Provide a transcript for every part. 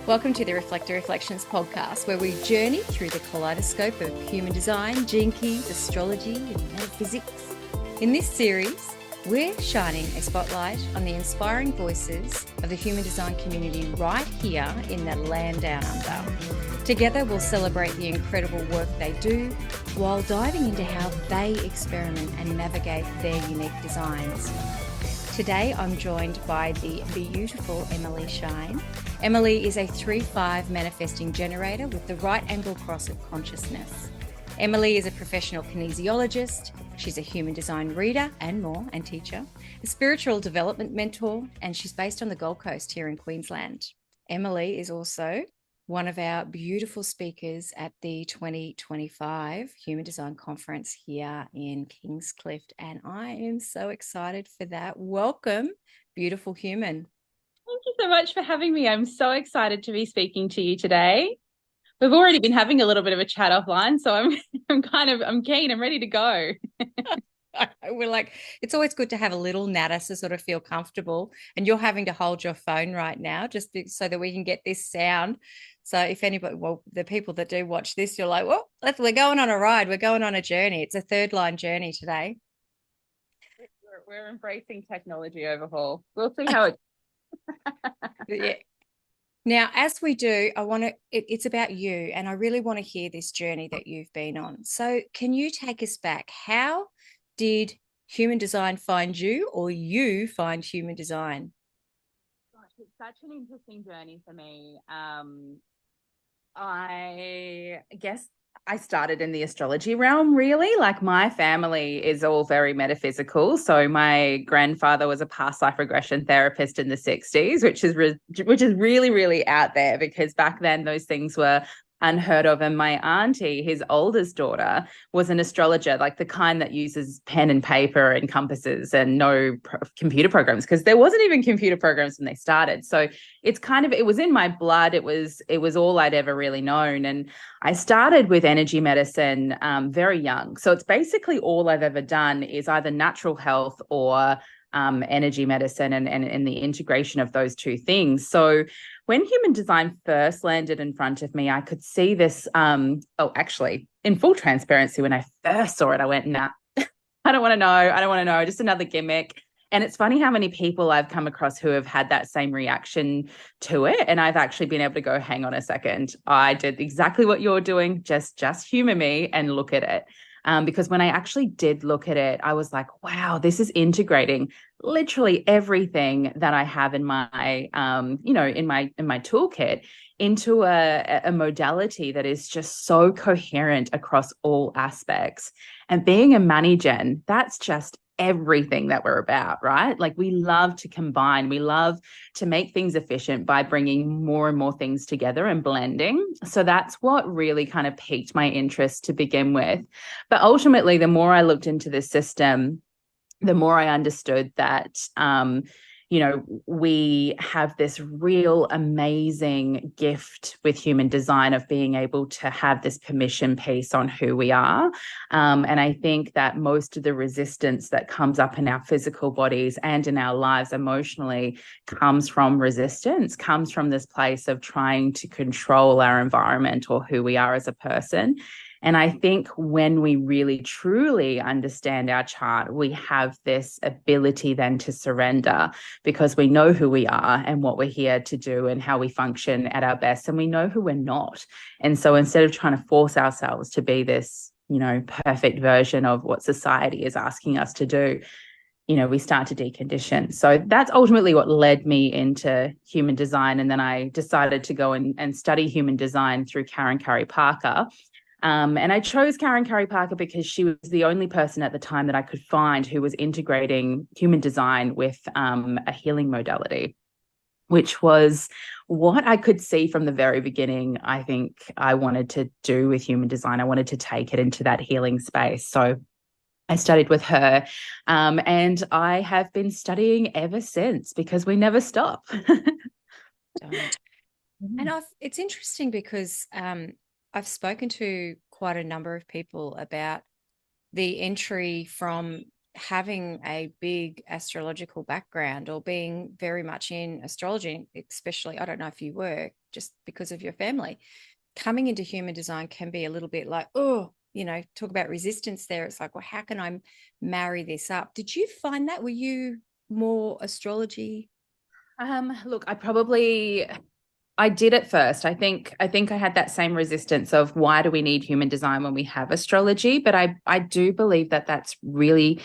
Welcome to the Reflector Reflections podcast, where we journey through the kaleidoscope of human design, gene keys, astrology, and metaphysics. In this series, we're shining a spotlight on the inspiring voices of the human design community right here in the land down under. Together, we'll celebrate the incredible work they do while diving into how they experiment and navigate their unique designs. Today, I'm joined by the beautiful Emily Shine. Emily is a 3-5 manifesting generator with the right angle cross of consciousness. Emily is a professional kinesiologist. She's a human design reader and more, and teacher, a spiritual development mentor, and she's based on the Gold Coast here in Queensland. Emily is also one of our beautiful speakers at the 2025 Human Design Conference here in Kingscliff, and I am so excited for that. Welcome, beautiful human. Thank you so much for having me. I'm so excited to be speaking to you today. We've already been having a little bit of a chat offline, so I'm keen. I'm ready to go. We're like, it's always good to have a little natter to sort of feel comfortable. And you're having to hold your phone right now just so that we can get this sound. So if anybody, well, the people that do watch this, you're like, well, we're going on a ride. We're going on a journey. It's a third line journey today. We're embracing technology overhaul. We'll see how it. Yeah. Now, as we do, it's about you, and I really want to hear this journey that you've been on. So can you take us back? How did human design find you, or you find human design? Gosh, it's such an interesting journey for me. I guess I started in the astrology realm, really. Like, my family is all very metaphysical. So my grandfather was a past life regression therapist in the 60s, which is really, really out there, because back then those things were unheard of. And my auntie, his oldest daughter, was an astrologer, like the kind that uses pen and paper and compasses and no computer programs, because there wasn't even computer programs when they started. So it was in my blood. It was all I'd ever really known. And I started with energy medicine very young. So it's basically all I've ever done is either natural health or energy medicine and the integration of those two things. So when human design first landed in front of me, I could see this. Actually, in full transparency, when I first saw it, I went, nah, I don't want to know. I don't want to know. Just another gimmick. And it's funny how many people I've come across who have had that same reaction to it. And I've actually been able to go, hang on a second. I did exactly what you're doing. Just humor me and look at it. Because when I actually did look at it, I was like, wow, this is integrating literally everything that I have in my, in my toolkit into a modality that is just so coherent across all aspects. And being a Money-Gen, that's just everything that we're about, right? Like, we love to combine, we love to make things efficient by bringing more and more things together and blending. So that's what really kind of piqued my interest to begin with. But ultimately, the more I looked into this system, the more I understood that, we have this real amazing gift with human design of being able to have this permission piece on who we are. And I think that most of the resistance that comes up in our physical bodies and in our lives emotionally comes from resistance, comes from this place of trying to control our environment or who we are as a person. And I think when we really truly understand our chart, we have this ability then to surrender, because we know who we are and what we're here to do and how we function at our best, and we know who we're not. And so instead of trying to force ourselves to be this, perfect version of what society is asking us to do, we start to decondition. So that's ultimately what led me into human design. And then I decided to go and study human design through Karen Curry Parker. And I chose Karen Curry Parker because she was the only person at the time that I could find who was integrating human design with a healing modality, which was what I could see from the very beginning. I think I wanted to do with human design. I wanted to take it into that healing space. So I studied with her, and I have been studying ever since, because we never stop. And it's interesting because I've spoken to quite a number of people about the entry from having a big astrological background or being very much in astrology, especially, I don't know if you were, just because of your family, coming into human design can be a little bit like, oh, talk about resistance there. It's like, well, how can I marry this up? Did you find that? Were you more astrology? Look, I did at first. I think I had that same resistance of why do we need human design when we have astrology? But I do believe that that's really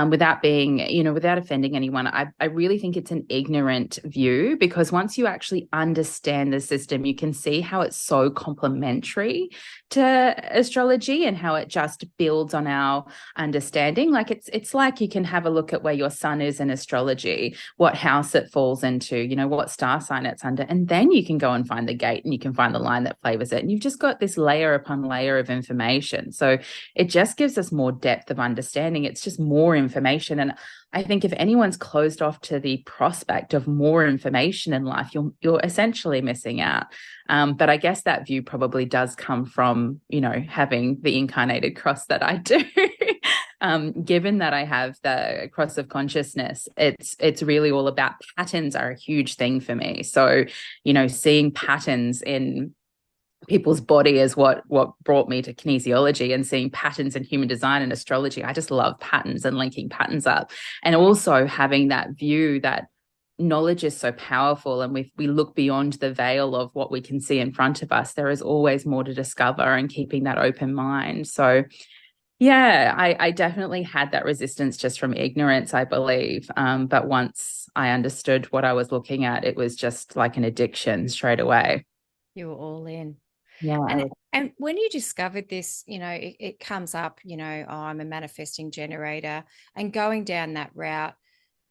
without being, without offending anyone, I really think it's an ignorant view, because once you actually understand the system, you can see how it's so complementary to astrology and how it just builds on our understanding. Like it's like you can have a look at where your sun is in astrology, what house it falls into, what star sign it's under, and then you can go and find the gate and you can find the line that flavors it. And you've just got this layer upon layer of information. So it just gives us more depth of understanding. It's just more information. And I think if anyone's closed off to the prospect of more information in life, you're essentially missing out. But I guess that view probably does come from, having the incarnated cross that I do. Given that I have the cross of consciousness, it's really all about patterns are a huge thing for me. So, seeing patterns in people's body is what brought me to kinesiology, and seeing patterns in human design and astrology. I just love patterns and linking patterns up, and also having that view that knowledge is so powerful, and we look beyond the veil of what we can see in front of us. There is always more to discover, and keeping that open mind. So yeah, I definitely had that resistance just from ignorance, I believe. But once I understood what I was looking at, it was just like an addiction straight away. You were all in. Yeah. And when you discovered this, it comes up, oh, I'm a manifesting generator, and going down that route,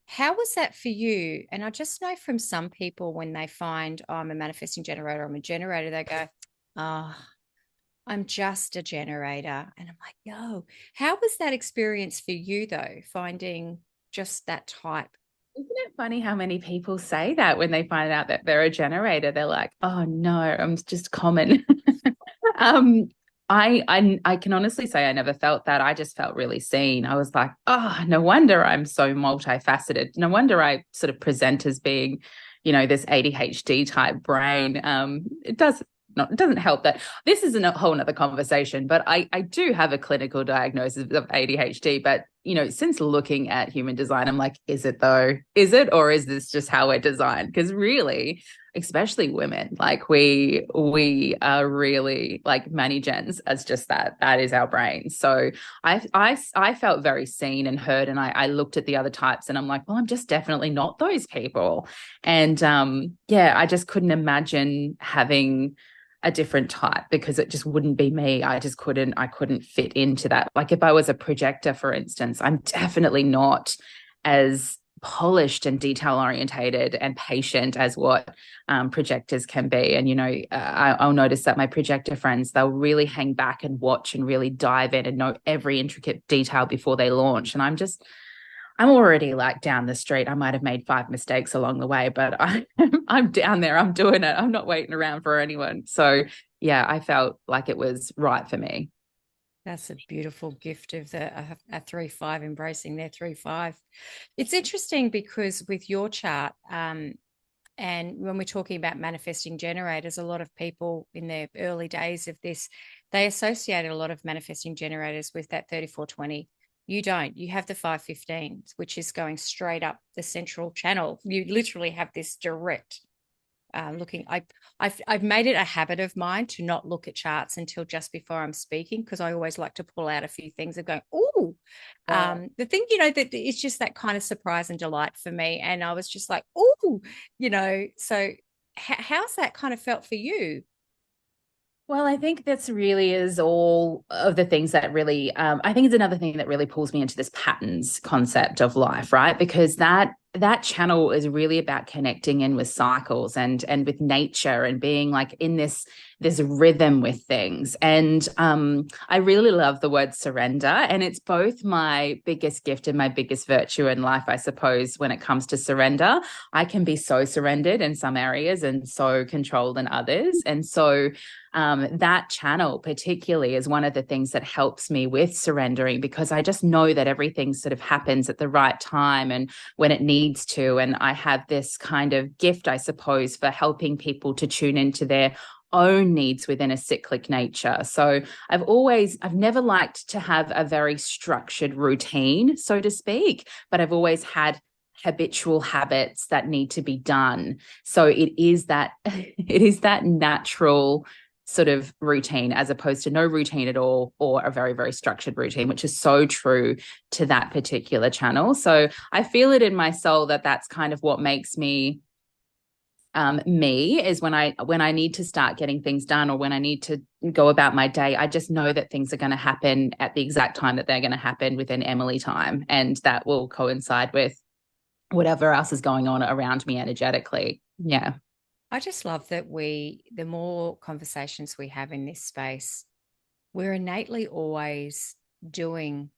how was that for you? And I just know from some people, when they find, oh, I'm a manifesting generator, I'm a generator, they go, oh, I'm just a generator. And I'm like, yo, how was that experience for you though, finding just that type? Isn't it funny how many people say that when they find out that they're a generator? They're like, oh no, I'm just common. um, I can honestly say I never felt that. I just felt really seen. I was like, oh, no wonder I'm so multifaceted. No wonder I sort of present as being, this ADHD type brain. It doesn't help that this is a whole nother conversation, but I do have a clinical diagnosis of ADHD. But, since looking at human design, I'm like, is it though? Is it, or is this just how we're designed? Because really, especially women, like we are really like manigens as just that is our brain. So I felt very seen and heard, and I looked at the other types and I'm like, well, I'm just definitely not those people. And yeah, I just couldn't imagine having a different type, because it just wouldn't be me. I couldn't fit into that. Like if I was a projector, for instance, I'm definitely not as polished and detail orientated and patient as what projectors can be. And, I'll notice that my projector friends, they'll really hang back and watch and really dive in and know every intricate detail before they launch. And I'm already like down the street. I might have made 5 mistakes along the way, but I'm down there. I'm doing it. I'm not waiting around for anyone. So yeah, I felt like it was right for me. That's a beautiful gift of a 3-5, embracing their 3-5. It's interesting because with your chart, and when we're talking about manifesting generators, a lot of people in their early days of this, they associated a lot of manifesting generators with that 3420. You don't. You have the 515, which is going straight up the central channel. You literally have this direct looking. I've made it a habit of mine to not look at charts until just before I'm speaking, because I always like to pull out a few things and go, oh, the thing, that it's just that kind of surprise and delight for me. And I was just like, oh, so how's that kind of felt for you? Well, I think that's really is all of the things that really, I think it's another thing that really pulls me into this patterns concept of life, right? Because that channel is really about connecting in with cycles and with nature, and being like in this rhythm with things. And I really love the word surrender, and it's both my biggest gift and my biggest virtue in life, I suppose. When it comes to surrender, I can be so surrendered in some areas and so controlled in others. And so that channel particularly is one of the things that helps me with surrendering, because I just know that everything sort of happens at the right time and when it needs to. And I have this kind of gift, I suppose, for helping people to tune into their own needs within a cyclic nature. So I've never liked to have a very structured routine, so to speak, but I've always had habitual habits that need to be done. So it is that natural sort of routine, as opposed to no routine at all, or a very, very structured routine, which is so true to that particular channel. So I feel it in my soul that that's kind of what makes me me, is when I need to start getting things done, or when I need to go about my day, I just know that things are going to happen at the exact time that they're going to happen within Emily time, and that will coincide with whatever else is going on around me energetically. Yeah. I just love that the more conversations we have in this space, we're innately always doing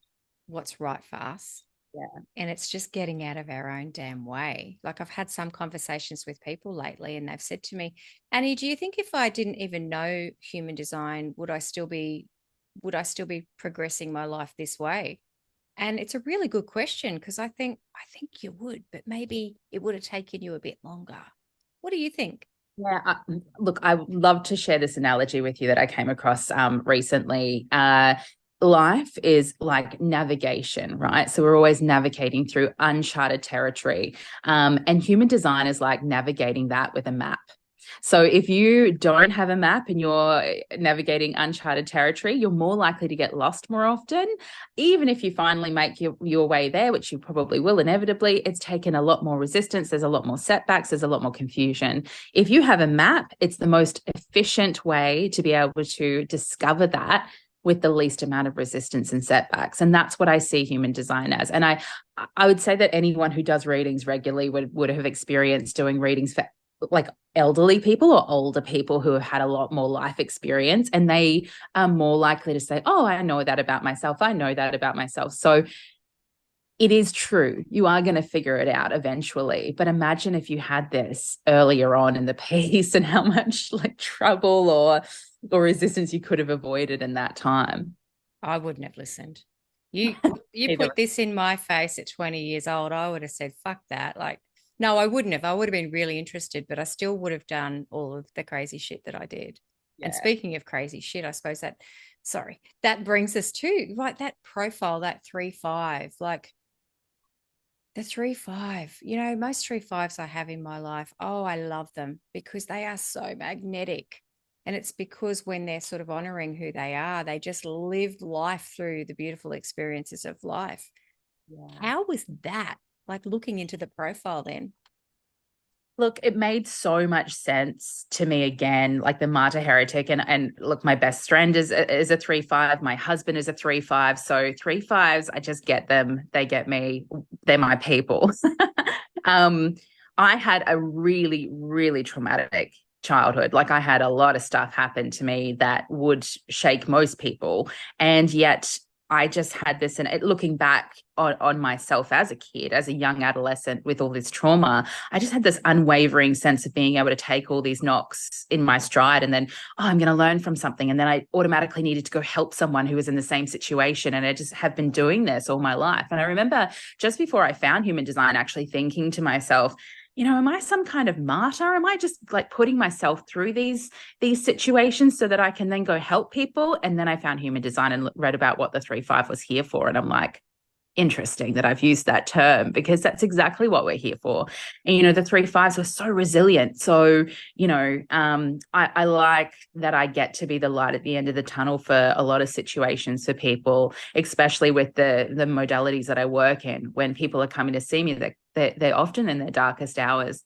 what's right for us. Yeah. And it's just getting out of our own damn way. Like, I've had some conversations with people lately, and they've said to me, Annie, do you think if I didn't even know human design, would I still be progressing my life this way? And it's a really good question, because I think you would, but maybe it would have taken you a bit longer. What do you think? Yeah, look, I would love to share this analogy with you that I came across recently. Life is like navigation, right? So we're always navigating through uncharted territory. And human design is like navigating that with a map. So if you don't have a map and you're navigating uncharted territory, you're more likely to get lost more often. Even if you finally make your way there, which you probably will inevitably, it's taken a lot more resistance. There's a lot more setbacks. There's a lot more confusion. If you have a map, it's the most efficient way to be able to discover that with the least amount of resistance and setbacks. And that's what I see human design as. And I would say that anyone who does readings regularly would have experienced doing readings for like elderly people or older people who have had a lot more life experience, and they are more likely to say, oh, I know that about myself. I know that about myself. So it is true. You are going to figure it out eventually. But imagine if you had this earlier on in the piece, and how much like trouble or resistance you could have avoided in that time. I wouldn't have listened. You put this in my face at 20 years old, I would have said, fuck that. Like, no, I wouldn't have. I would have been really interested, but I still would have done all of the crazy shit that I did. Yeah. And speaking of crazy shit, I suppose that brings us to, right, that profile, that 3-5, like the 3-5, most 3-5s I have in my life, oh, I love them because they are so magnetic. And it's because when they're sort of honoring who they are, they just live life through the beautiful experiences of life. Yeah. How was that? Like, looking into the profile then? Look, it made so much sense to me again, like the Martyr Heretic. And look, my best friend is a 3-5. My husband is a 3-5. So 3-5s, I just get them. They get me. They're my people. I had a really, really traumatic childhood. Like, I had a lot of stuff happen to me that would shake most people. And yet I just had this, and looking back on myself as a kid, as a young adolescent with all this trauma, I just had this unwavering sense of being able to take all these knocks in my stride, and then, I'm going to learn from something. And then I automatically needed to go help someone who was in the same situation. And I just have been doing this all my life. And I remember just before I found human design, actually thinking to myself, am I some kind of martyr? Am I just like putting myself through these situations so that I can then go help people? And then I found human design and read about what the 3-5 was here for. And I'm like, interesting that I've used that term, because that's exactly what we're here for. And, the 3-5s were so resilient. So, I like that I get to be the light at the end of the tunnel for a lot of situations for people, especially with the modalities that I work in. When people are coming to see me, they're often in their darkest hours.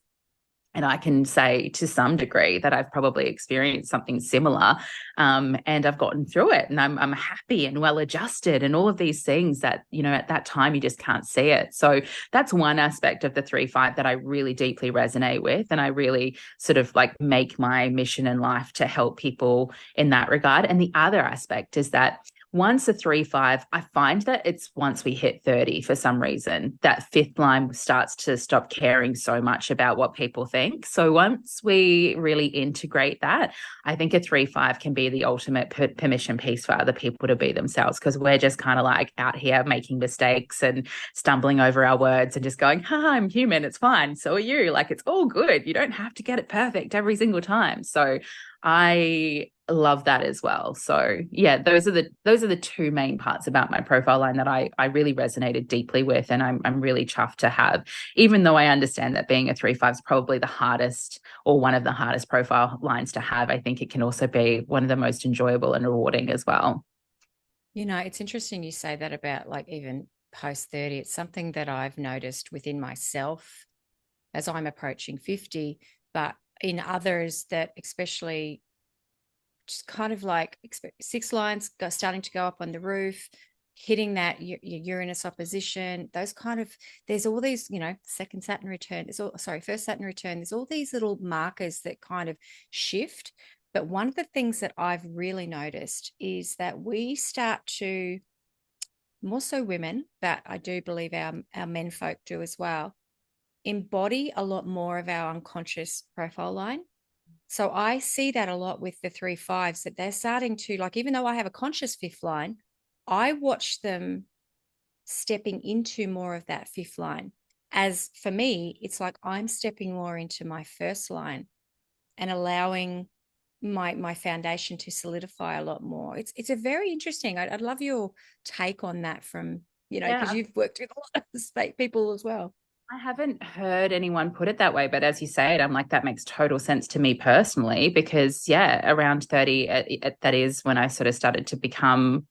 And I can say to some degree that I've probably experienced something similar, and I've gotten through it, and I'm happy and well adjusted and all of these things that, at that time you just can't see it. So that's one aspect of the 3-5 that I really deeply resonate with. And I really sort of like make my mission in life to help people in that regard. And the other aspect is that once a 3-5, I find that it's once we hit 30 for some reason, that fifth line starts to stop caring so much about what people think. So once we really integrate that, I think a 3-5 can be the ultimate permission piece for other people to be themselves, because we're just kind of like out here making mistakes and stumbling over our words and just going, I'm human, it's fine. So are you. Like, it's all good. You don't have to get it perfect every single time. So I love that as well. So yeah, those are the two main parts about my profile line that I really resonated deeply with, and I'm really chuffed to have, even though I understand that being a 3-5 is probably the hardest, or one of the hardest profile lines to have. I think it can also be one of the most enjoyable and rewarding as well. You know, it's interesting you say that about like even post 30. It's something that I've noticed within myself as I'm approaching 50, but in others that especially just kind of like six lines starting to go up on the roof, hitting that Uranus opposition, those kind of, there's all these, second Saturn return, first Saturn return, there's all these little markers that kind of shift. But one of the things that I've really noticed is that we start to, more so women, but I do believe our men folk do as well, embody a lot more of our unconscious profile line. So I see that a lot with the 3-5s, that they're starting to, like, even though I have a conscious fifth line, I watch them stepping into more of that fifth line. As for me, it's like I'm stepping more into my first line and allowing my foundation to solidify a lot more. It's a very interesting. I'd love your take on that from, because you've worked with a lot of people as well. I haven't heard anyone put it that way, but as you say it, I'm like, that makes total sense to me personally, because around 30, that is when I sort of started to become,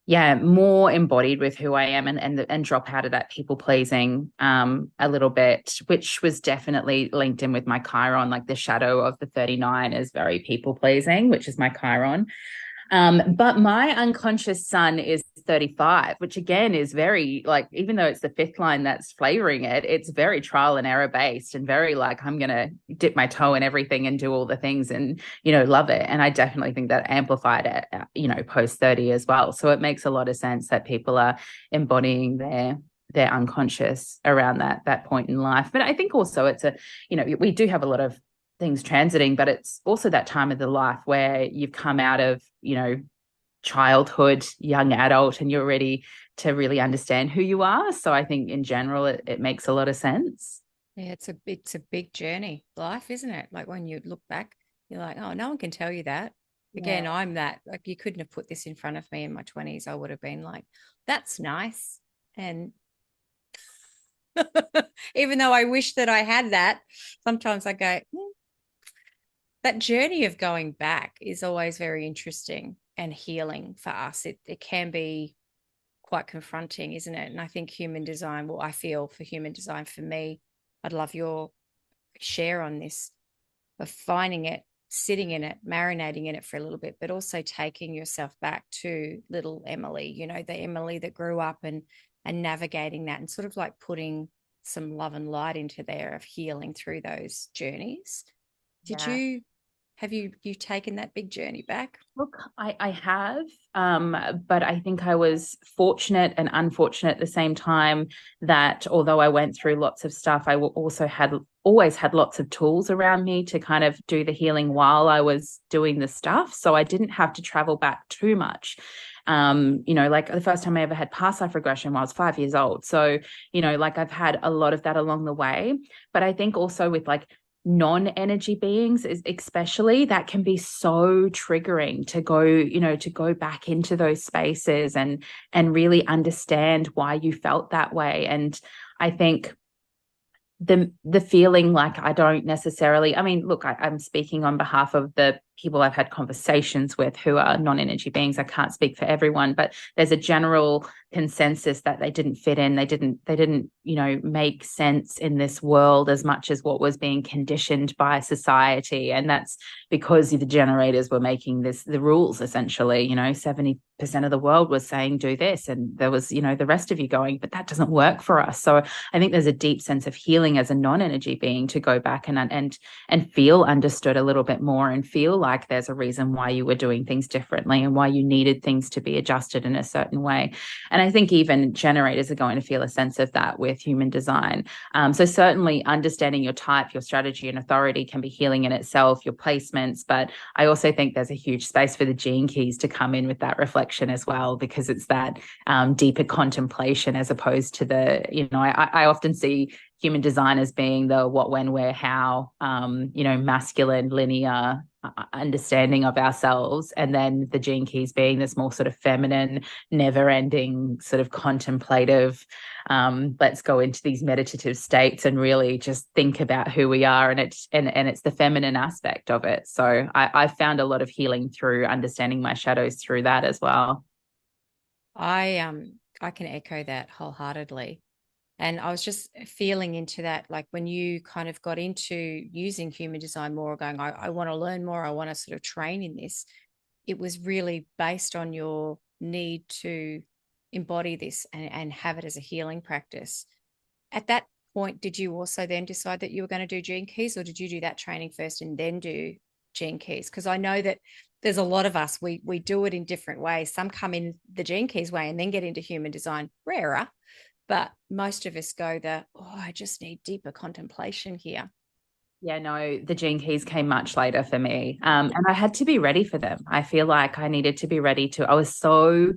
more embodied with who I am, and drop out of that people pleasing a little bit, which was definitely linked in with my Chiron. Like, the shadow of the 39 is very people pleasing, which is my Chiron. But my unconscious sun is 35, which again is very, like, even though it's the fifth line that's flavoring it, it's very trial and error based, and very like, I'm going to dip my toe in everything and do all the things and, love it. And I definitely think that amplified it, post 30 as well. So it makes a lot of sense that people are embodying their unconscious around that point in life. But I think also it's we do have a lot of things transiting, but it's also that time of the life where you've come out of, childhood, young adult, and you're ready to really understand who you are. So I think in general, it makes a lot of sense. Yeah, it's a big journey, life, isn't it? Like, when you look back, you're like, oh, no one can tell you that. Again, I'm that, like, you couldn't have put this in front of me in my 20s. I would have been like, that's nice. And even though I wish that I had that, sometimes I go, that journey of going back is always very interesting and healing for us. It can be quite confronting, isn't it? And I think human design, well, I feel for human design, for me, I'd love your share on this, of finding it, sitting in it, marinating in it for a little bit, but also taking yourself back to little Emily, the Emily that grew up, and navigating that, and sort of like putting some love and light into there of healing through those journeys. Have you taken that big journey back? Look, I have, but I think I was fortunate and unfortunate at the same time, that although I went through lots of stuff, I also always had lots of tools around me to kind of do the healing while I was doing the stuff. So I didn't have to travel back too much. Like the first time I ever had past life regression when I was 5 years old. So, like, I've had a lot of that along the way. But I think also with like non-energy beings, is especially, that can be so triggering to go back into those spaces and really understand why you felt that way. And I think the feeling like, I don't necessarily, I mean, look, I'm speaking on behalf of the people I've had conversations with who are non-energy beings. I can't speak for everyone, but there's a general consensus that they didn't fit in. They didn't, make sense in this world as much as what was being conditioned by society. And that's because the generators were making the rules, essentially. 70% of the world was saying, do this. And there was, the rest of you going, but that doesn't work for us. So I think there's a deep sense of healing as a non-energy being to go back and feel understood a little bit more, and feel like there's a reason why you were doing things differently and why you needed things to be adjusted in a certain way. And I think even generators are going to feel a sense of that with human design. So certainly understanding your type, your strategy and authority can be healing in itself, your placements. But I also think there's a huge space for the gene keys to come in with that reflection as well, because it's that deeper contemplation as opposed to the, I often see human design as being the what, when, where, how, masculine, linear understanding of ourselves. And then the gene keys being this more sort of feminine, never ending sort of contemplative, let's go into these meditative states and really just think about who we are. And it's the feminine aspect of it. So I found a lot of healing through understanding my shadows through that as well. I can echo that wholeheartedly. And I was just feeling into that, like when you kind of got into using human design more, going, I want to learn more, I want to sort of train in this. It was really based on your need to embody this and have it as a healing practice. At that point, did you also then decide that you were going to do gene keys, or did you do that training first and then do gene keys? Because I know that there's a lot of us, we do it in different ways. Some come in the gene keys way and then get into human design, rarer. But most of us go I just need deeper contemplation here. Yeah, no, the gene keys came much later for me. And I had to be ready for them. I feel like I needed to be ready I was so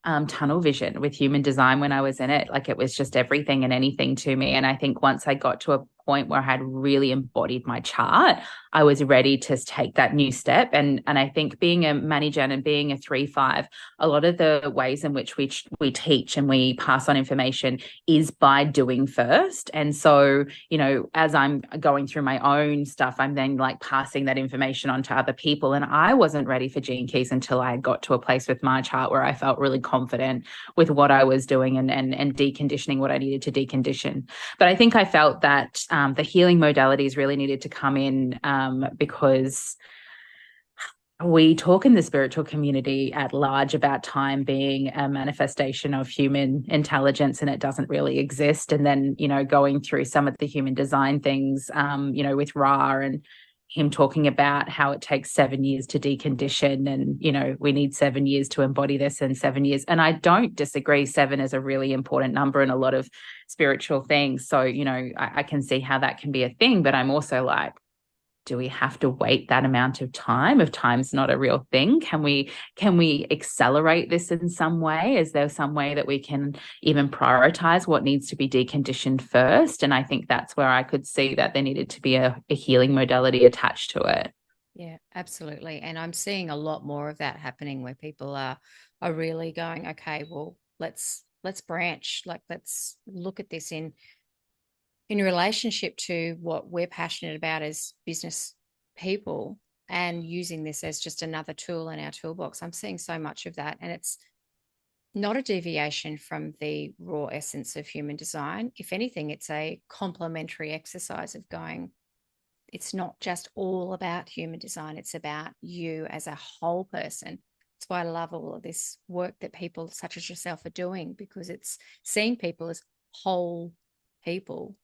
tunnel vision with human design when I was in it. Like it was just everything and anything to me. And I think once I got to a point where I had really embodied my chart, I was ready to take that new step. And I think being a manager and being a 3/5, a lot of the ways in which we teach and we pass on information is by doing first. And so, as I'm going through my own stuff, I'm then like passing that information on to other people. And I wasn't ready for gene keys until I got to a place with my chart where I felt really confident with what I was doing and deconditioning what I needed to decondition. But I think I felt that the healing modalities really needed to come in because we talk in the spiritual community at large about time being a manifestation of human intelligence, and it doesn't really exist. And then, going through some of the human design things, with Ra and him talking about how it takes 7 years to decondition and, we need 7 years to embody this in 7 years. And I don't disagree. 7 is a really important number in a lot of spiritual things. So, I can see how that can be a thing, but I'm also like, do we have to wait that amount of time if time's not a real thing? Can we accelerate this in some way? Is there some way that we can even prioritize what needs to be deconditioned first? And I think that's where I could see that there needed to be a healing modality attached to it. Yeah, absolutely. And I'm seeing a lot more of that happening where people are really going, okay, well, let's branch, like let's look at this in relationship to what we're passionate about as business people, and using this as just another tool in our toolbox. I'm seeing so much of that. And it's not a deviation from the raw essence of human design. If anything, it's a complementary exercise of going, it's not just all about human design. It's about you as a whole person. That's why I love all of this work that people such as yourself are doing, because it's seeing people as whole people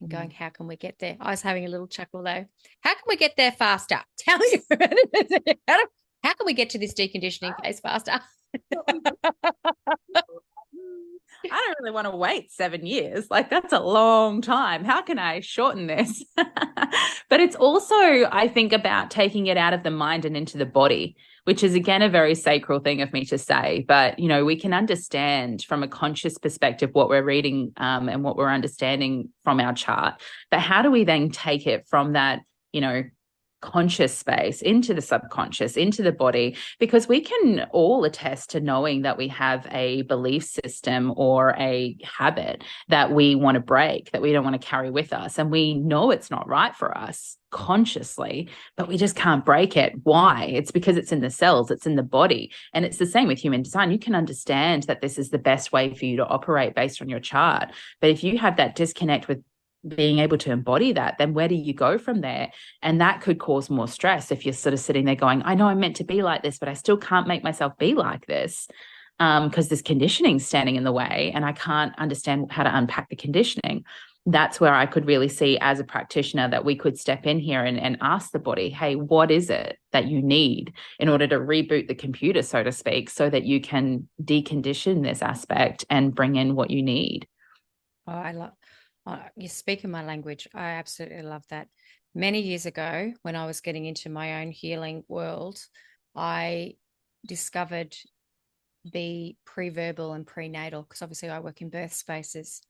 and going, how can we get there? I was having a little chuckle though. How can we get there faster? Tell me, how can we get to this deconditioning phase faster? I don't really want to wait 7 years. Like that's a long time. How can I shorten this? But it's also, I think, about taking it out of the mind and into the body, which is again a very sacral thing of me to say. But we can understand from a conscious perspective what we're reading and what we're understanding from our chart. But how do we then take it from that, conscious space into the subconscious, into the body? Because we can all attest to knowing that we have a belief system or a habit that we want to break, that we don't want to carry with us. And we know it's not right for us consciously, but we just can't break it. Why? It's because it's in the cells, it's in the body. And it's the same with human design. You can understand that this is the best way for you to operate based on your chart. But if you have that disconnect with being able to embody that, then where do you go from there? And that could cause more stress if you're sort of sitting there going, I know I'm meant to be like this, but I still can't make myself be like this because this conditioning is standing in the way and I can't understand how to unpack the conditioning. that's where I could really see as a practitioner that we could step in here and ask the body, hey, what is it that you need in order to reboot the computer, so to speak, so that you can decondition this aspect and bring in what you need. Oh, I love you speaking my language. I absolutely love that. Many years ago, when I was getting into my own healing world, I discovered the pre-verbal and prenatal, because obviously I work in birth spaces.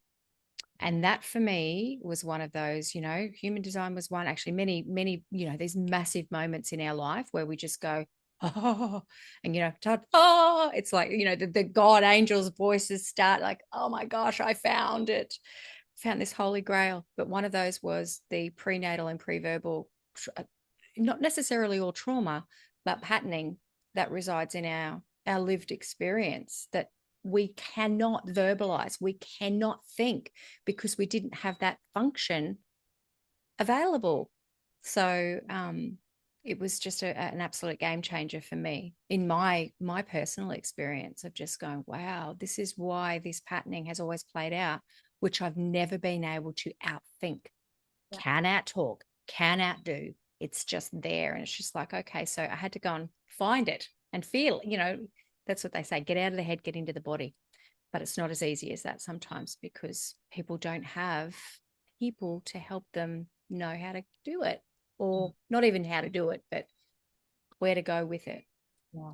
And that for me was one of those, human design was one, actually, many, these massive moments in our life where we just go, oh, and, oh, it's like, the God angels' voices start like, oh my gosh, I found it, found this holy grail. But one of those was the prenatal and pre-verbal, not necessarily all trauma, but patterning that resides in our lived experience that we cannot verbalize, we cannot think, because we didn't have that function available. So it was just an absolute game changer for me in my personal experience of just going, wow, this is why this patterning has always played out, which I've never been able to outthink, can out-talk, can outdo. It's just there. And it's just like, okay, so I had to go and find it and feel, that's what they say, get out of the head, get into the body. But it's not as easy as that sometimes, because people don't have people to help them know how to do it, or not even how to do it, but where to go with it. Yeah.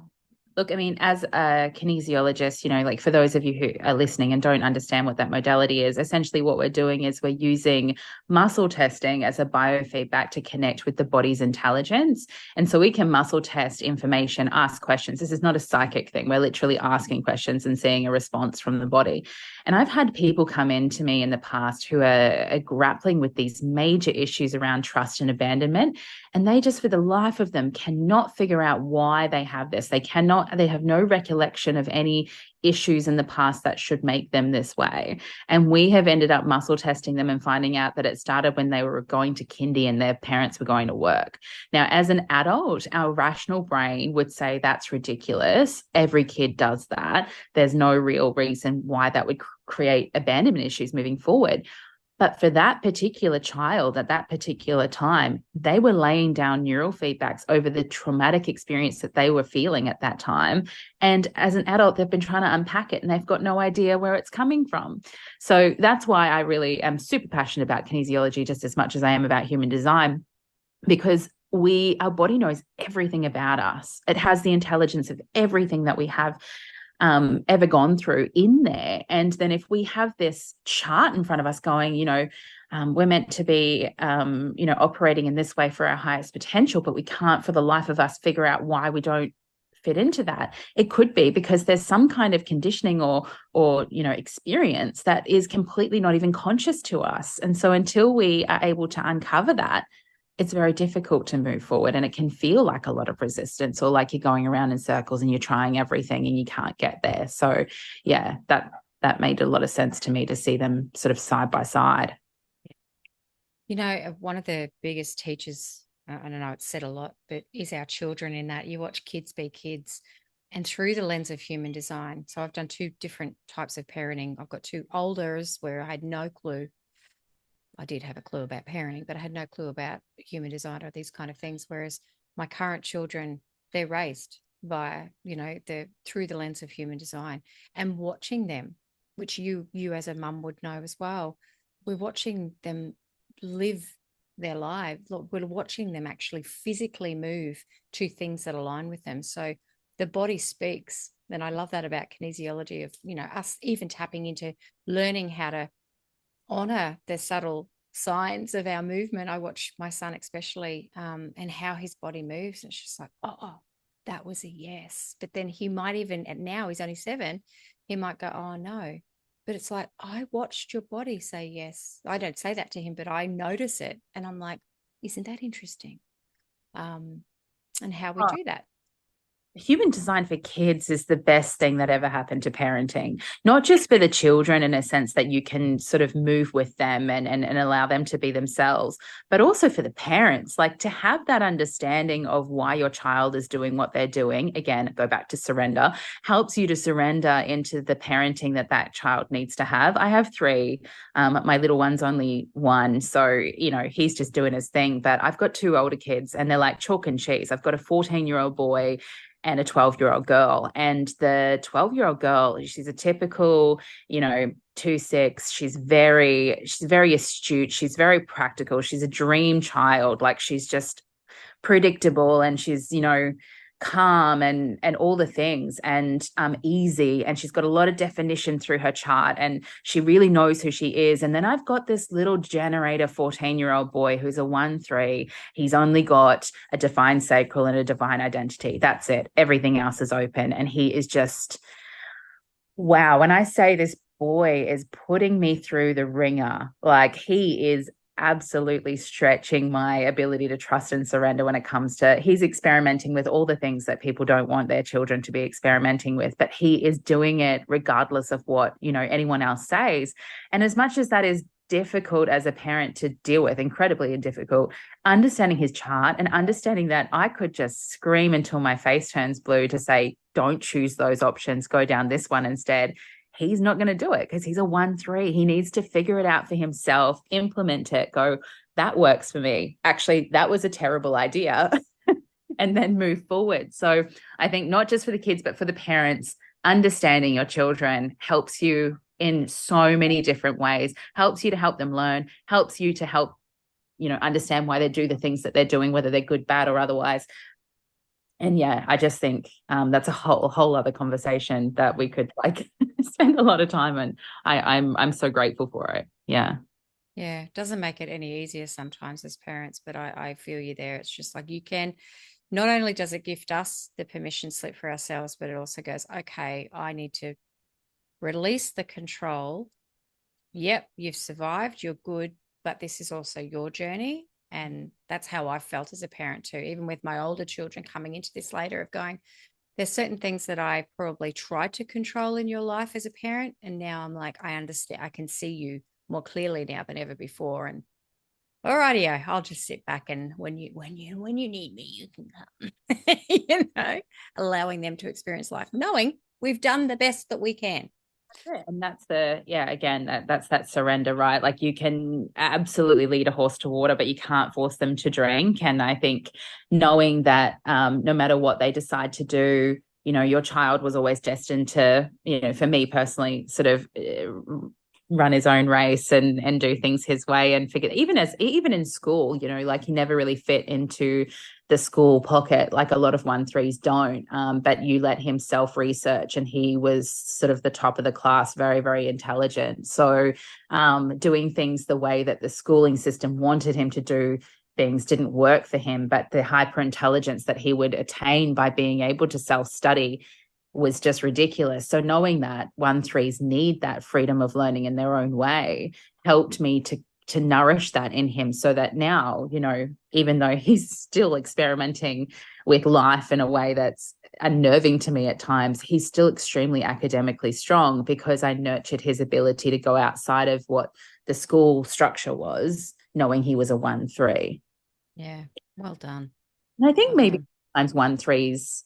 Look, I mean, as a kinesiologist, like for those of you who are listening and don't understand what that modality is, essentially what we're doing is we're using muscle testing as a biofeedback to connect with the body's intelligence. And so we can muscle test information, ask questions. This is not a psychic thing. We're literally asking questions and seeing a response from the body. And I've had people come in to me in the past who are grappling with these major issues around trust and abandonment. And they just, for the life of them, cannot figure out why they have this. They have no recollection of any issues in the past that should make them this way. And we have ended up muscle testing them and finding out that it started when they were going to kindy and their parents were going to work. Now, as an adult, our rational brain would say that's ridiculous. Every kid does that. There's no real reason why that would create abandonment issues moving forward. But for that particular child at that particular time, they were laying down neural feedbacks over the traumatic experience that they were feeling at that time. And as an adult, they've been trying to unpack it and they've got no idea where it's coming from. So that's why I really am super passionate about kinesiology just as much as I am about human design, because our body knows everything about us. It has the intelligence of everything that we have ever gone through in there. And then if we have this chart in front of us going, we're meant to be, operating in this way for our highest potential, but we can't for the life of us figure out why we don't fit into that. It could be because there's some kind of conditioning or experience that is completely not even conscious to us. And so until we are able to uncover that, it's very difficult to move forward, and it can feel like a lot of resistance, or like you're going around in circles and you're trying everything and you can't get there. So yeah, that made a lot of sense to me to see them sort of side by side. One of the biggest teachers, I don't know, it's said a lot, but is our children, in that you watch kids be kids and through the lens of human design. So I've done two different types of parenting. I've got two olders where I had no clue. I did have a clue about parenting, but I had no clue about human design or these kind of things. Whereas my current children, they're raised by, through the lens of human design, and watching them, which you as a mum would know as well. We're watching them live their lives. We're watching them actually physically move to things that align with them. So the body speaks. And I love that about kinesiology of, us even tapping into learning how to honor the subtle signs of our movement. I watch my son especially, and how his body moves. And it's just like, oh, that was a yes. But then he might even, and now he's only 7, he might go, oh no. But it's like, I watched your body say yes. I don't say that to him, but I notice it. And I'm like, isn't that interesting? And how we do that. human design for kids is the best thing that ever happened to parenting, not just for the children in a sense that you can sort of move with them and allow them to be themselves, but also for the parents, like to have that understanding of why your child is doing what they're doing. Again, go back to surrender, helps you to surrender into the parenting that that child needs to have. I have three. My little one's only one. So, he's just doing his thing, but I've got two older kids and they're like chalk and cheese. I've got a 14-year-old boy and a 12-year-old girl. And the 12-year-old girl, she's a typical, 2-6. She's very astute. She's very practical. She's a dream child. Like she's just predictable and she's, calm and all the things and easy, and she's got a lot of definition through her chart and she really knows who she is. And then I've got this little generator 14-year-old boy who's a 1-3. He's only got a defined sacral and a divine identity. That's it. Everything else is open, and he is just wow. When I say this boy is putting me through the ringer, like he is absolutely stretching my ability to trust and surrender when it comes to he's experimenting with all the things that people don't want their children to be experimenting with, but he is doing it regardless of what anyone else says. And as much as that is difficult as a parent to deal with, incredibly difficult, understanding his chart and understanding that I could just scream until my face turns blue to say don't choose those options, go down this one instead. He's not going to do it because he's a 1-3. He needs to figure it out for himself, implement it, go, that works for me. Actually, that was a terrible idea, and then move forward. So I think not just for the kids, but for the parents, understanding your children helps you in so many different ways, helps you to help them learn, helps you to help, understand why they do the things that they're doing, whether they're good, bad, or otherwise. And yeah, I just think that's a whole other conversation that we could spend a lot of time on. I'm so grateful for it. Yeah. Yeah, it doesn't make it any easier sometimes as parents, but I feel you there. It's just like you can, not only does it gift us the permission slip for ourselves, but it also goes, okay, I need to release the control. Yep, you've survived, you're good, but this is also your journey. And that's how I felt as a parent too, even with my older children coming into this later of going, there's certain things that I probably tried to control in your life as a parent. And now I'm like, I understand, I can see you more clearly now than ever before. And all righty, I'll just sit back and when you need me, you can come. Allowing them to experience life, knowing we've done the best that we can. And that's that's that surrender, right? Like you can absolutely lead a horse to water, but you can't force them to drink. And I think knowing that no matter what they decide to do, your child was always destined to, for me personally, sort of run his own race and do things his way and figure, even in school, like he never really fit into the school pocket like a lot of 1-3s don't, but you let him self-research and he was sort of the top of the class, very, very intelligent. So doing things the way that the schooling system wanted him to do things didn't work for him, but the hyper intelligence that he would attain by being able to self-study was just ridiculous. So knowing that 1-3s need that freedom of learning in their own way helped me to nourish that in him, so that now, even though he's still experimenting with life in a way that's unnerving to me at times, he's still extremely academically strong because I nurtured his ability to go outside of what the school structure was, knowing he was a 1-3. Yeah, well done. And I think maybe sometimes 1-3s,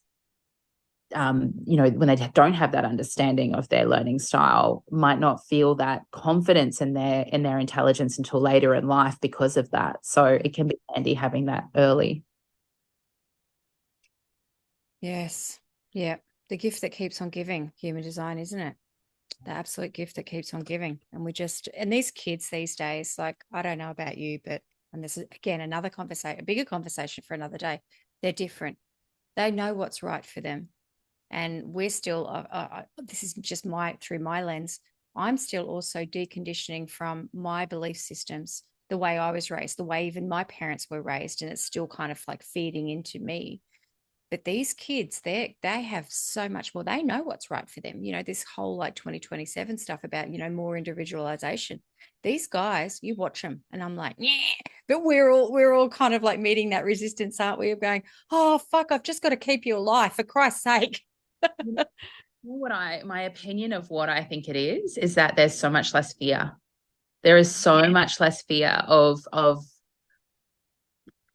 when they don't have that understanding of their learning style, might not feel that confidence in their intelligence until later in life because of that. So it can be handy having that early. Yes. Yeah. The gift that keeps on giving, human design, isn't it? The absolute gift that keeps on giving. And these kids these days, like, I don't know about you, and this is again another conversation, a bigger conversation for another day. They're different. They know what's right for them. And we're still, this is just through my lens, I'm still also deconditioning from my belief systems, the way I was raised, the way even my parents were raised, and it's still kind of like feeding into me. But these kids, they have so much more. They know what's right for them. This whole like 2027 stuff about, more individualization. These guys, you watch them and I'm like, yeah, But we're all kind of like meeting that resistance, aren't we? Of going, oh fuck, I've just got to keep you alive for Christ's sake. You know my opinion of what I think it is that there's so much less fear. There is so much less fear of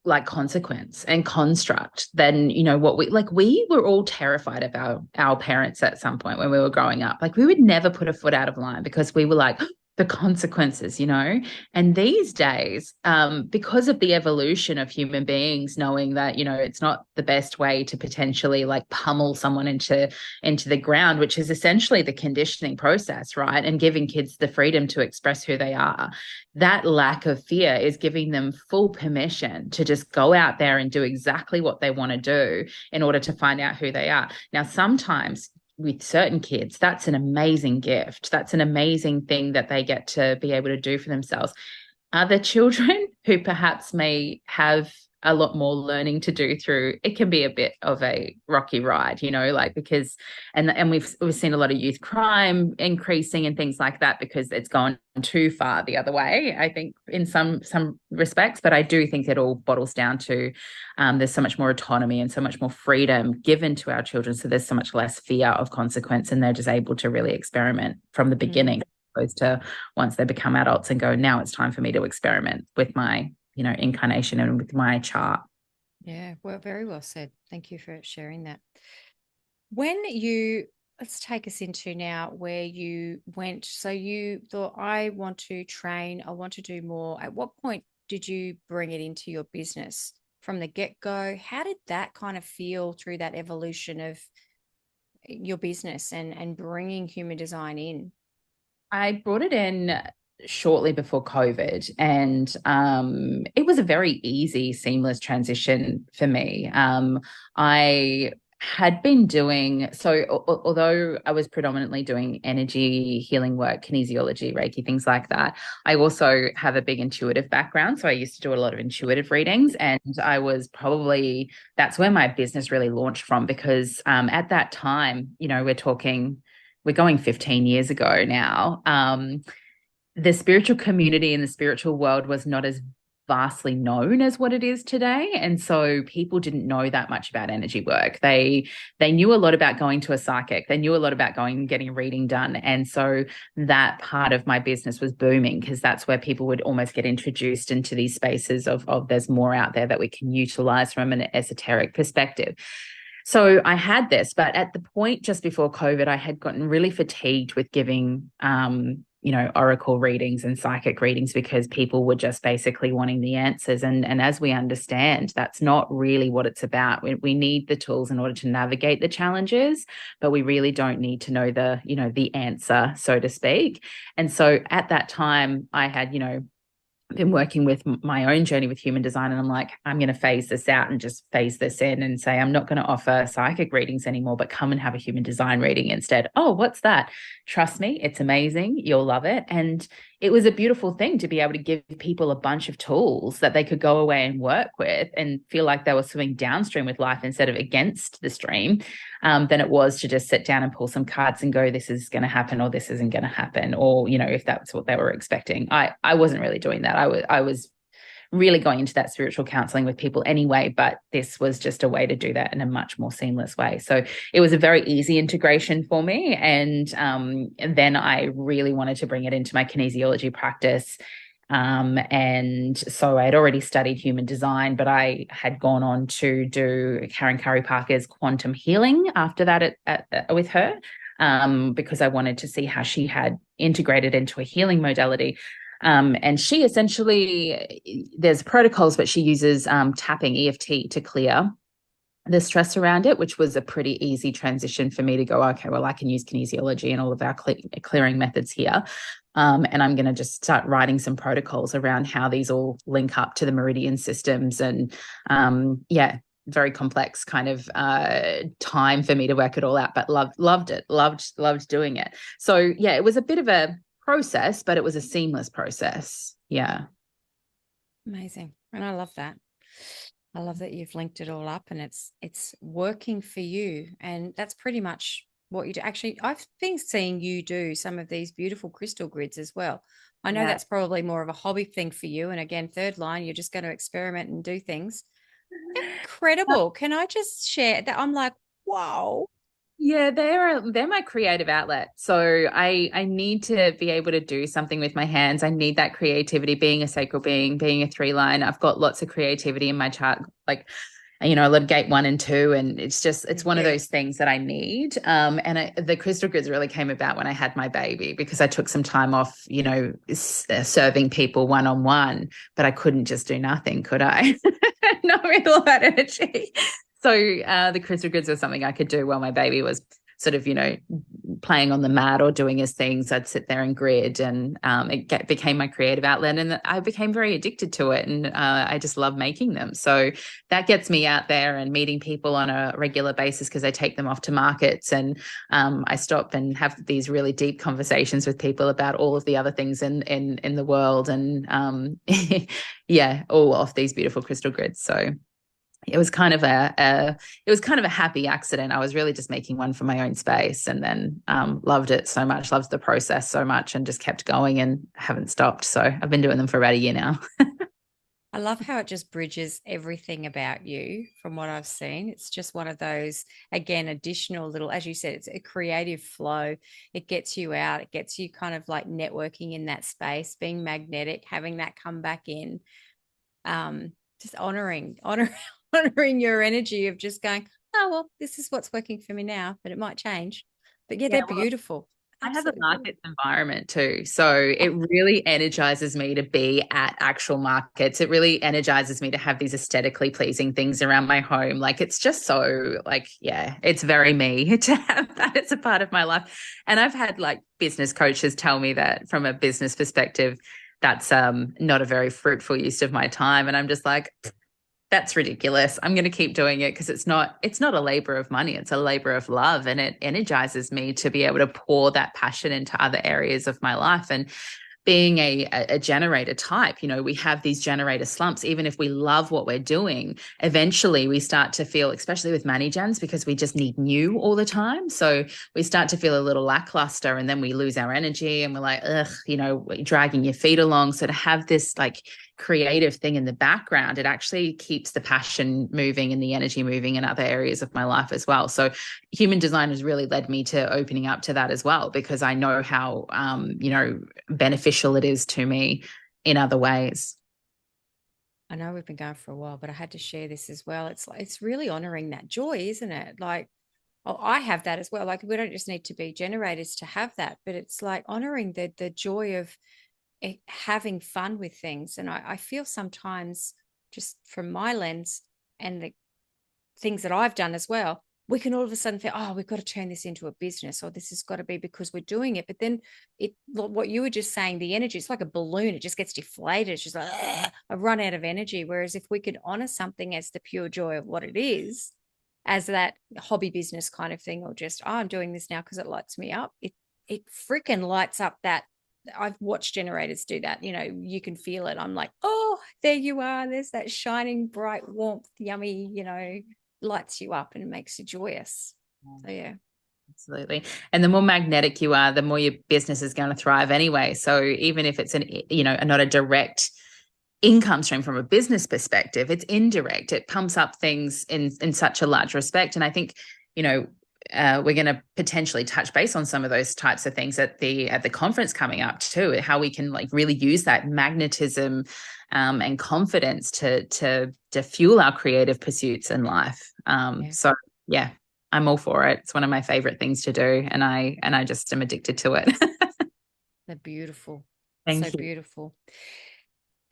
like consequence and construct than what we were all terrified of our parents at some point when we were growing up. Like we would never put a foot out of line because we were like the consequences. And these days, because of the evolution of human beings knowing that it's not the best way to potentially like pummel someone into the ground, which is essentially the conditioning process, right? And giving kids the freedom to express who they are, that lack of fear is giving them full permission to just go out there and do exactly what they want to do in order to find out who they are. Now, sometimes with certain kids, that's an amazing gift. That's an amazing thing that they get to be able to do for themselves. Other children who perhaps may have a lot more learning to do through, it can be a bit of a rocky ride, like because and we've seen a lot of youth crime increasing and things like that because it's gone too far the other way, I think, in some respects. But I do think it all bottles down to there's so much more autonomy and so much more freedom given to our children, so there's so much less fear of consequence, and they're just able to really experiment from the beginning, opposed to once they become adults and go, now it's time for me to experiment with my incarnation and with my chart. Yeah, well, very well said. Thank you for sharing that. Let's take us into now where you went. So you thought, I want to train, I want to do more. At what point did you bring it into your business from the get-go? How did that kind of feel through that evolution of your business and bringing human design in? I brought it in shortly before COVID, and it was a very easy, seamless transition for me. I had been doing so, although I was predominantly doing energy healing work, kinesiology, Reiki, things like that. I also have a big intuitive background. So I used to do a lot of intuitive readings, and that's where my business really launched from, because at that time, we're going 15 years ago now. The spiritual community in the spiritual world was not as vastly known as what it is today. And so people didn't know that much about energy work. They knew a lot about going to a psychic. They knew a lot about going and getting a reading done. And so that part of my business was booming, because that's where people would almost get introduced into these spaces of there's more out there that we can utilize from an esoteric perspective. So I had this, but at the point just before COVID, I had gotten really fatigued with giving, oracle readings and psychic readings, because people were just basically wanting the answers. And as we understand, that's not really what it's about. We need the tools in order to navigate the challenges, but we really don't need to know the answer, so to speak. And so at that time, I had, been working with my own journey with human design, and I'm like, I'm going to phase this out and just phase this in and say, I'm not going to offer psychic readings anymore, but come and have a human design reading instead. Oh, what's that? Trust me, it's amazing. You'll love it. And it was a beautiful thing to be able to give people a bunch of tools that they could go away and work with and feel like they were swimming downstream with life instead of against the stream, than it was to just sit down and pull some cards and go, this is going to happen or this isn't going to happen. Or, if that's what they were expecting. I wasn't really doing that. I was really going into that spiritual counseling with people anyway, but this was just a way to do that in a much more seamless way. So it was a very easy integration for me. And then I really wanted to bring it into my kinesiology practice. And so I had already studied human design, but I had gone on to do Karen Curry Parker's quantum healing after that with her, because I wanted to see how she had integrated into a healing modality. And she essentially, there's protocols, but she uses tapping, EFT, to clear the stress around it, which was a pretty easy transition for me to go, okay, well, I can use kinesiology and all of our clearing methods here. And I'm going to just start writing some protocols around how these all link up to the meridian systems. And very complex kind of time for me to work it all out, but loved it, loved doing it. So yeah, it was a bit of a process, but it was a seamless process. Yeah. Amazing. And I love that. I love that you've linked it all up and it's working for you. And that's pretty much what you do. Actually, I've been seeing you do some of these beautiful crystal grids as well. I know Yeah. that's probably more of a hobby thing for you. And again, third line, you're just going to experiment and do things. Incredible. Can I just share that? I'm like, wow. Yeah, they're my creative outlet. So I need to be able to do something with my hands. I need that creativity, being a sacral being, being a three line. I've got lots of creativity in my chart. Like, I love gate 1 and 2, and it's one of those things that I need. The crystal grids really came about when I had my baby, because I took some time off, serving people one on one, but I couldn't just do nothing, could I? Not with all that energy. So the crystal grids was something I could do while my baby was sort of, playing on the mat or doing his things. I'd sit there and grid, and became my creative outlet, and I became very addicted to it, and I just love making them. So that gets me out there and meeting people on a regular basis, because I take them off to markets, and I stop and have these really deep conversations with people about all of the other things in the world, and yeah, all off these beautiful crystal grids. So it was kind of a happy accident. I was really just making one for my own space, and then loved it so much, loved the process so much, and just kept going and haven't stopped. So I've been doing them for about a year now. I love how it just bridges everything about you from what I've seen. It's just one of those, again, additional little, as you said, it's a creative flow. It gets you out, it gets you kind of like networking in that space, being magnetic, having that come back in. Just honoring your energy of just going, oh, well, this is what's working for me now, but it might change. But yeah, Yeah, they're well, beautiful. I have a Absolutely beautiful. markets environment too. So it really energizes me to be at actual markets. It really energizes me to have these aesthetically pleasing things around my home. Like, it's just so, like, yeah, it's very me to have that as a part of my life. And I've had like business coaches tell me that from a business perspective, that's not a very fruitful use of my time. And I'm just like, that's ridiculous. I'm going to keep doing it, because it's not a labor of money. It's a labor of love, and it energizes me to be able to pour that passion into other areas of my life. And being a generator type, we have these generator slumps. Even if we love what we're doing, eventually we start to feel, especially with money gens, because we just need new all the time. So we start to feel a little lackluster, and then we lose our energy, and we're like, ugh, dragging your feet along. So to have this like creative thing in the background, it actually keeps the passion moving and the energy moving in other areas of my life as well. So human design has really led me to opening up to that as well, because I know how beneficial it is to me in other ways. I know we've been going for a while, but I had to share this as well. It's really honoring that joy, isn't it? Like, oh, I have that as well. Like, we don't just need to be generators to have that, but it's like honoring the joy of having fun with things. And I feel sometimes, just from my lens and the things that I've done as well, we can all of a sudden feel, oh, we've got to turn this into a business, or this has got to be because we're doing it. But then what you were just saying, the energy, it's like a balloon. It just gets deflated. It's just like, I run out of energy. Whereas if we could honor something as the pure joy of what it is, as that hobby business kind of thing, or just, oh, I'm doing this now because it lights me up. It freaking lights up that. I've watched generators do that. You can feel it. I'm like, oh, there you are. There's that shining, bright, warmth, yummy, lights you up and makes you joyous. So yeah. Absolutely. And the more magnetic you are, the more your business is going to thrive anyway. So even if it's not a direct income stream from a business perspective, it's indirect. It pumps up things in such a large respect. And I think, we're going to potentially touch base on some of those types of things at the conference coming up too, how we can like really use that magnetism and confidence to fuel our creative pursuits in life. So yeah, I'm all for it. It's one of my favorite things to do, and I just am addicted to it. They're beautiful. Thank So you. beautiful.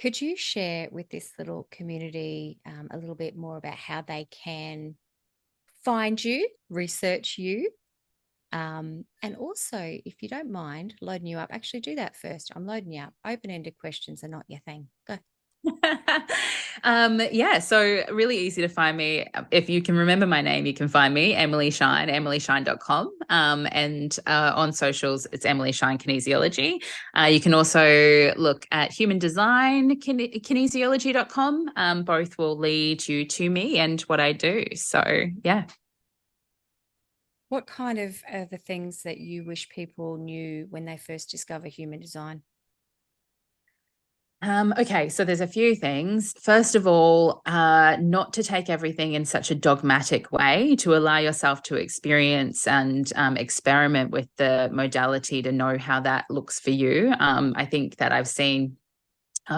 Could you share with this little community a little bit more about how they can find you, research you, and also, if you don't mind loading you up, actually do that first. I'm loading you up. Open-ended questions are not your thing. Go. Yeah, so really easy to find me. If you can remember my name, you can find me, Emily Shine, emilyshine.com. And on socials, it's Emily Shine Kinesiology. You can also look at human design, kinesiology.com. Both will lead you to me and what I do. So, yeah. What kind of are the things that you wish people knew when they first discover human design? Okay, so there's a few things. First of all, not to take everything in such a dogmatic way, to allow yourself to experience and experiment with the modality to know how that looks for you. I think that I've seen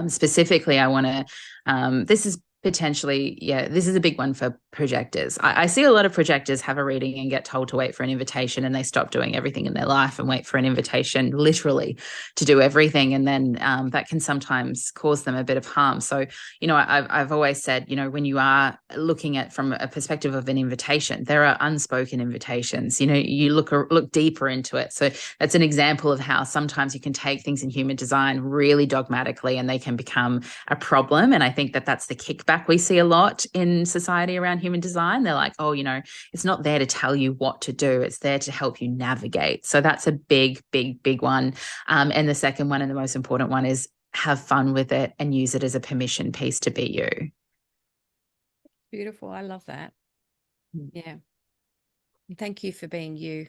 specifically, I want to, this is potentially, yeah, this is a big one for projectors. I see a lot of projectors have a reading and get told to wait for an invitation, and they stop doing everything in their life and wait for an invitation, literally, to do everything. And then that can sometimes cause them a bit of harm. So, I've always said, when you are looking at from a perspective of an invitation, there are unspoken invitations. You look deeper into it. So that's an example of how sometimes you can take things in human design really dogmatically, and they can become a problem. And I think that that's the kickback we see a lot in society around human design. They're like, oh, it's not there to tell you what to do. It's there to help you navigate. So that's a big, big, big one. And the second one, and the most important one, is have fun with it and use it as a permission piece to be you. Beautiful. I love that. Yeah. And thank you for being you.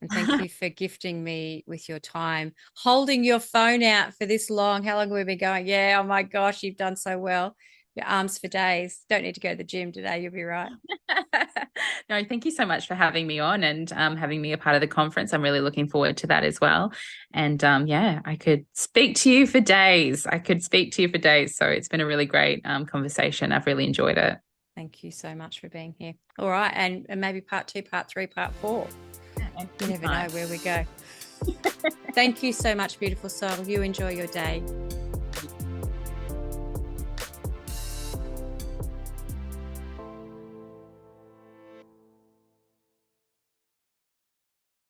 And thank you for gifting me with your time, holding your phone out for this long. How long have we been going? Yeah. Oh my gosh, you've done so well. Your arms for days. Don't need to go to the gym today. You'll be right. No, thank you so much for having me on and having me a part of the conference. I'm really looking forward to that as well. And yeah, I could speak to you for days. So it's been a really great conversation. I've really enjoyed it. Thank you so much for being here. All right. And maybe part 2, part 3, part 4. You never know where we go. Thank you so much, beautiful soul. You enjoy your day.